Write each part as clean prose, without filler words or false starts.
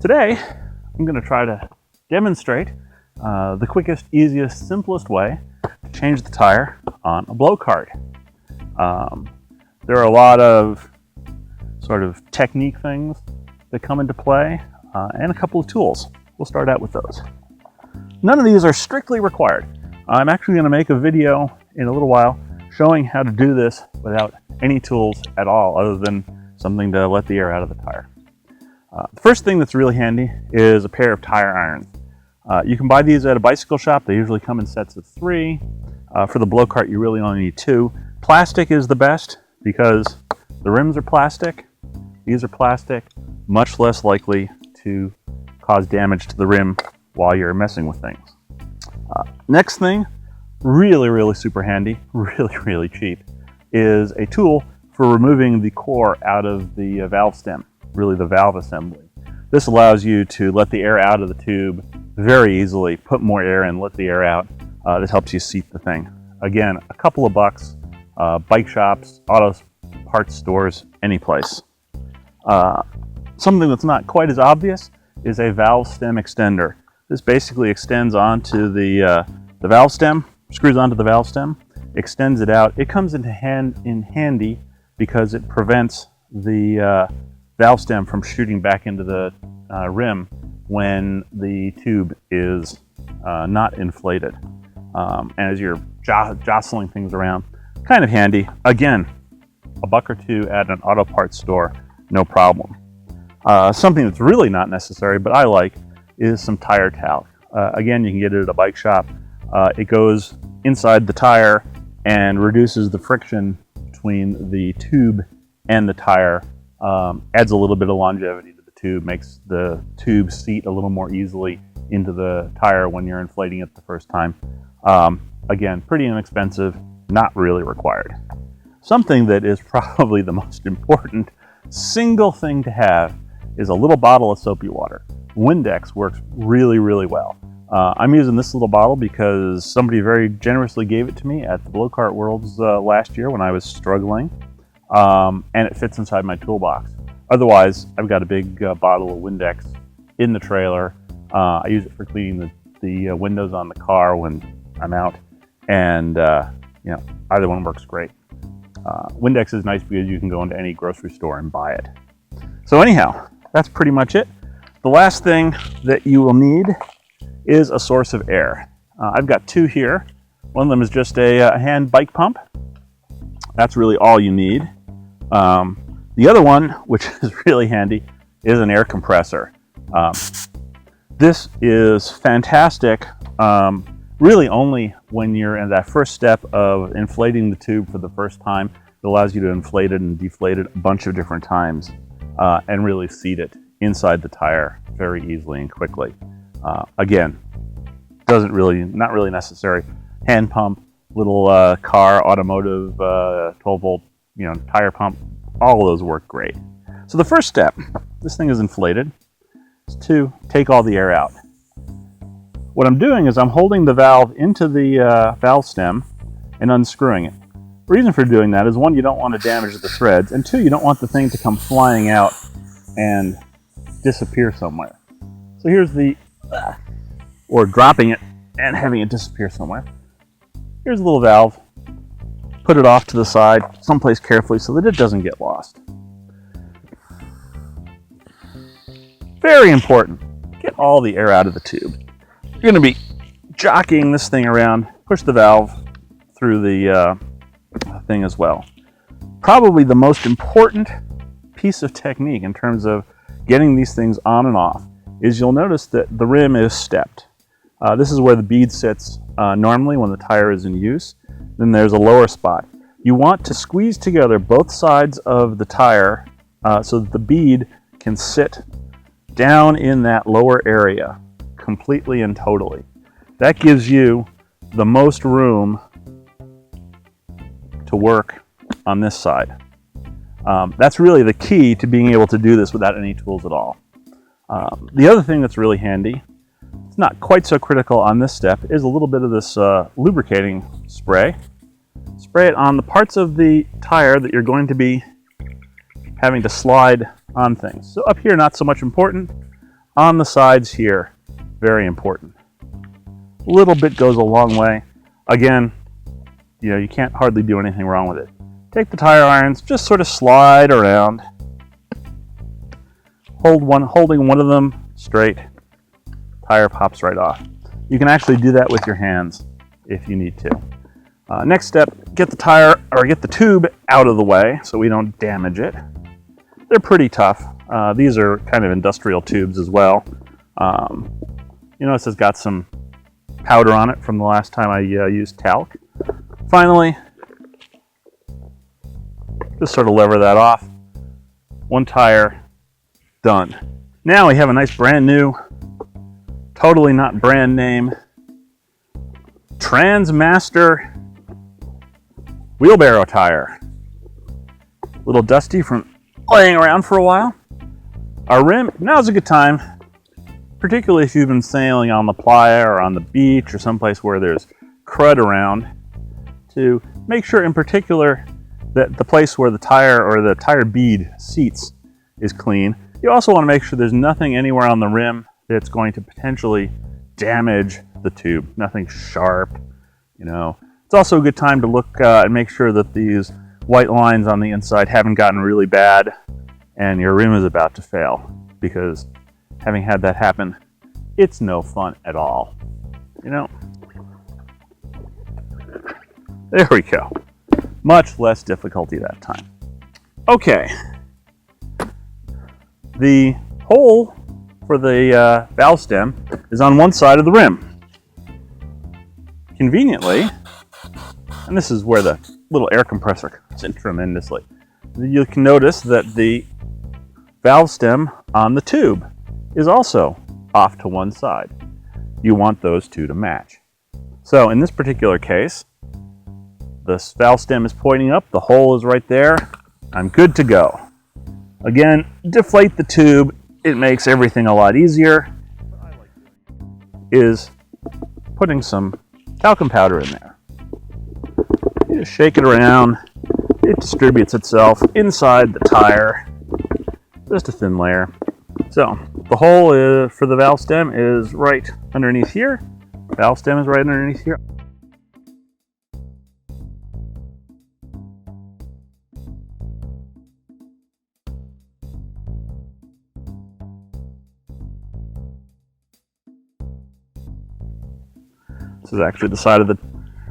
Today, I'm going to try to demonstrate the quickest, easiest, simplest way to change the tire on a blokart. There are a lot of sort of technique things that come into play and a couple of tools. We'll start out with those. None of these are strictly required. I'm actually going to make a video in a little while showing how to do this without any tools at all other than something to let the air out of the tire. The first thing that's really handy is a pair of tire irons. You can buy these at a bicycle shop. They usually come in sets of 3. For the blokart, you really only need 2. Plastic is the best because the rims are plastic. These are plastic, much less likely to cause damage to the rim while you're messing with things. Next thing, really super handy, really cheap, is a tool for removing the core out of the valve stem, really the valve assembly. This allows you to let the air out of the tube very easily, put more air in, let the air out. This helps you seat the thing. Again, a couple of bucks, bike shops, auto parts stores, any place. Something that's not quite as obvious is a valve stem extender. This basically extends onto the valve stem, screws onto the valve stem, extends it out. It comes in handy because it prevents the valve stem from shooting back into the rim when the tube is not inflated. And as you're jostling things around, kind of handy. Again, a buck or two at an auto parts store, no problem. Something that's really not necessary, but I like, is some tire talc. Again, you can get it at a bike shop. It goes inside the tire and reduces the friction between the tube and the tire. Adds a little bit of longevity to the tube, makes the tube seat a little more easily into the tire when you're inflating it the first time. Again, pretty inexpensive, not really required. Something that is probably the most important single thing to have is a little bottle of soapy water. Windex works really well. I'm using this little bottle because somebody very generously gave it to me at the Blokart Worlds last year when I was struggling, and it fits inside my toolbox. Otherwise, I've got a big bottle of Windex in the trailer. I use it for cleaning the windows on the car when I'm out, and either one works great. Windex is nice because you can go into any grocery store and buy it. So anyhow, that's pretty much it. The last thing that you will need is a source of air. I've got 2 here. One of them is just a hand bike pump. That's really all you need. The other one, which is really handy, is an air compressor. This is fantastic, really only when you're in that first step of inflating the tube for the first time. It allows you to inflate it and deflate it a bunch of different times and really seat it inside the tire very easily and quickly. Again, not really necessary. Hand pump, little car, automotive, 12-volt, tire pump, all of those work great. So the first step, this thing is inflated, is to take all the air out. What I'm doing is I'm holding the valve into the valve stem and unscrewing it. The reason for doing that is 1, you don't want to damage the threads, and 2, you don't want the thing to come flying out and disappear somewhere. So here's or dropping it and having it disappear somewhere. Here's a little valve. Put it off to the side, someplace carefully so that it doesn't get lost. Very important, get all the air out of the tube. You're going to be jockeying this thing around, push the valve through the thing as well. Probably the most important piece of technique in terms of getting these things on and off is you'll notice that the rim is stepped. This is where the bead sits normally when the tire is in use. Then there's a lower spot. You want to squeeze together both sides of the tire so that the bead can sit down in that lower area completely and totally. That gives you the most room to work on this side. That's really the key to being able to do this without any tools at all. The other thing that's really handy, it's not quite so critical on this step, is a little bit of this lubricating spray. Spray it on the parts of the tire that you're going to be having to slide on things. So up here, not so much important. on the sides here, very important. A little bit goes a long way. Again, you can't hardly do anything wrong with it. Take the tire irons, just sort of slide around. Holding one of them straight, tire pops right off. You can actually do that with your hands if you need to. Next step, get the tube out of the way so we don't damage it. They're pretty tough. These are kind of industrial tubes as well. You notice it's got some powder on it from the last time I used talc. Finally, just sort of lever that off. One tire, done. Now we have a nice brand new, totally not brand name, Transmaster wheelbarrow tire. A little dusty from laying around for a while. Our rim, now's a good time, particularly if you've been sailing on the playa or on the beach or someplace where there's crud around, to make sure in particular that the place where the tire or the tire bead seats is clean. You also want to make sure there's nothing anywhere on the rim that's going to potentially damage the tube, nothing sharp, It's also a good time to look and make sure that these white lines on the inside haven't gotten really bad and your rim is about to fail, because having had that happen, it's no fun at all. There we go. Much less difficulty that time. Okay. The hole for the valve stem is on one side of the rim. Conveniently, and this is where the little air compressor comes in tremendously, you can notice that the valve stem on the tube is also off to one side. You want those two to match. So in this particular case, the valve stem is pointing up, the hole is right there, I'm good to go. Again, deflate the tube, it makes everything a lot easier. What I like doing is putting some talcum powder in there. You just shake it around, it distributes itself inside the tire, just a thin layer. So the hole for the valve stem is right underneath here, valve stem is right underneath here. This is actually the side of the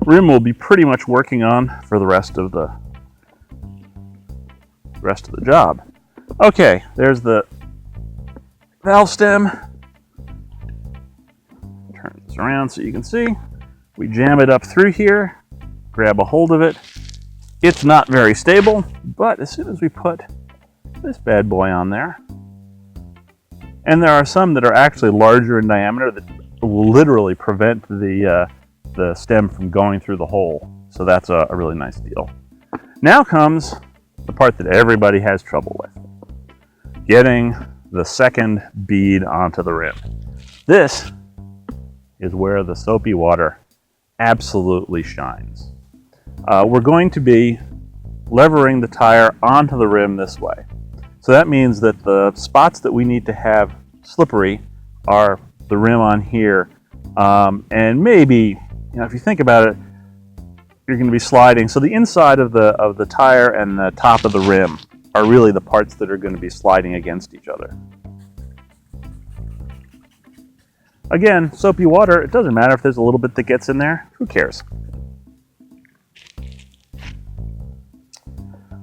rim we'll be pretty much working on for the rest of the job. Okay, there's the valve stem. Turn this around so you can see. We jam it up through here, grab a hold of it. It's not very stable, but as soon as we put this bad boy on there, and there are some that are actually larger in diameter that will literally prevent the stem from going through the hole. So that's a really nice deal. Now comes the part that everybody has trouble with. Getting the second bead onto the rim. This is where the soapy water absolutely shines. We're going to be levering the tire onto the rim this way. So that means that the spots that we need to have slippery are the rim on here, and maybe, if you think about it, you're going to be sliding. So the inside of the tire and the top of the rim are really the parts that are going to be sliding against each other. Again, soapy water, it doesn't matter if there's a little bit that gets in there. Who cares?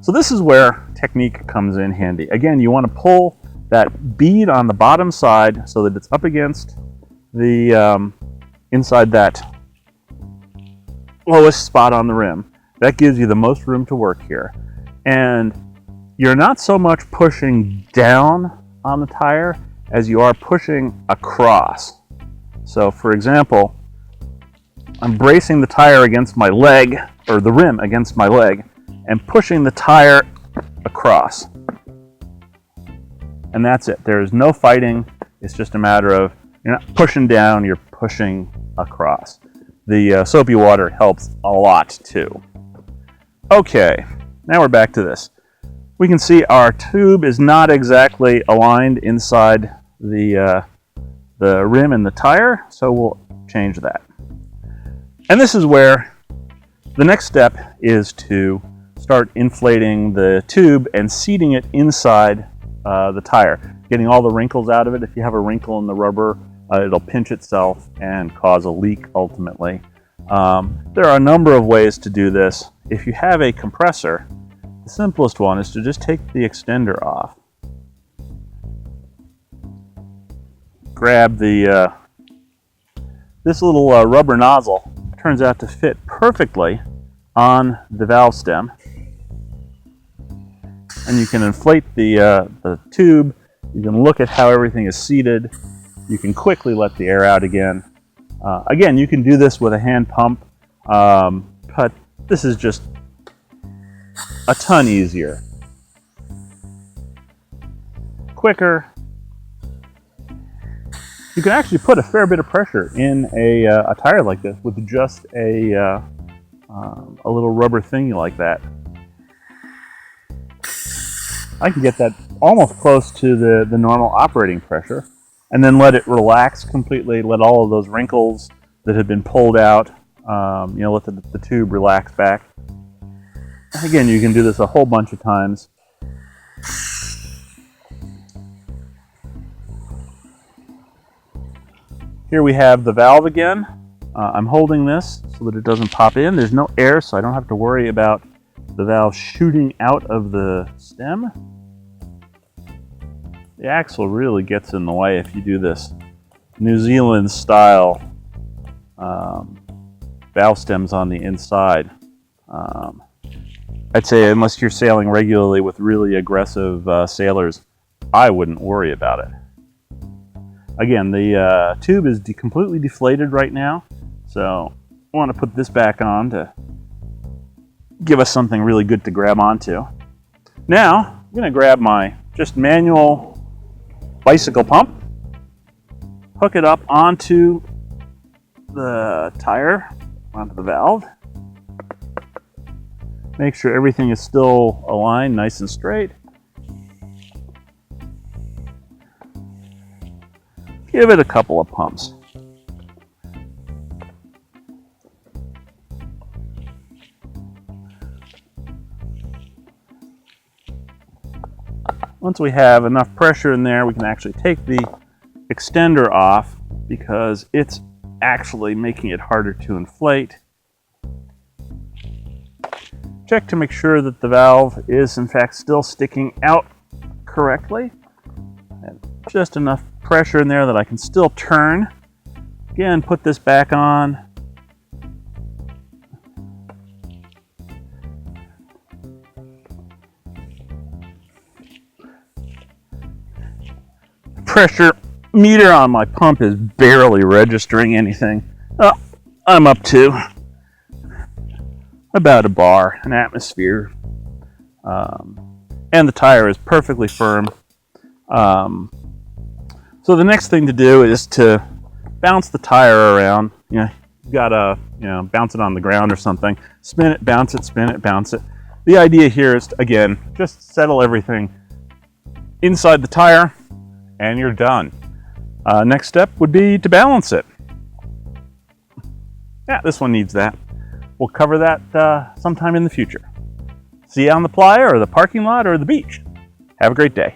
So this is where technique comes in handy. Again, you want to pull that bead on the bottom side so that it's up against the inside that lowest spot on the rim. That gives you the most room to work here. And you're not so much pushing down on the tire as you are pushing across. So for example, I'm bracing the tire against my leg, or the rim against my leg, and pushing the tire across. And that's it. There's no fighting. It's just a matter of, you're not pushing down, you're pushing across. The soapy water helps a lot too. Okay, now we're back to this. We can see our tube is not exactly aligned inside the rim and the tire, so we'll change that. And this is where the next step is to start inflating the tube and seating it inside the tire, getting all the wrinkles out of it. If you have a wrinkle in the rubber, it'll pinch itself and cause a leak ultimately. There are a number of ways to do this. If you have a compressor, the simplest one is to just take the extender off. Grab the this little rubber nozzle. Turns out to fit perfectly on the valve stem, and you can inflate the tube. You can look at how everything is seated. You can quickly let the air out again. Again, you can do this with a hand pump, but this is just a ton easier, quicker. You can actually put a fair bit of pressure in a tire like this with just a little rubber thingy like that. I can get that almost close to the normal operating pressure, and then let it relax completely, let all of those wrinkles that have been pulled out, let the tube relax back. And again, you can do this a whole bunch of times. Here we have the valve again. I'm holding this so that it doesn't pop in. There's no air, so I don't have to worry about the valve shooting out of the stem. The axle really gets in the way if you do this New Zealand style valve stems on the inside. I'd say unless you're sailing regularly with really aggressive sailors, I wouldn't worry about it. Again, the tube is completely deflated right now, so I want to put this back on to give us something really good to grab onto. Now, I'm going to grab my just manual bicycle pump, hook it up onto the tire, onto the valve. Make sure everything is still aligned, nice and straight. Give it a couple of pumps. Once we have enough pressure in there, we can actually take the extender off because it's actually making it harder to inflate. Check to make sure that the valve is in fact still sticking out correctly. And just enough pressure in there that I can still turn. Again, put this back on. Pressure meter on my pump is barely registering anything. Oh, I'm up to about a bar, an atmosphere. And the tire is perfectly firm. So the next thing to do is to bounce the tire around. You gotta bounce it on the ground or something. Spin it, bounce it, spin it, bounce it. The idea here is to, again, just settle everything inside the tire, and you're done. Next step would be to balance it. Yeah, this one needs that. We'll cover that sometime in the future. See you on the playa or the parking lot or the beach. Have a great day.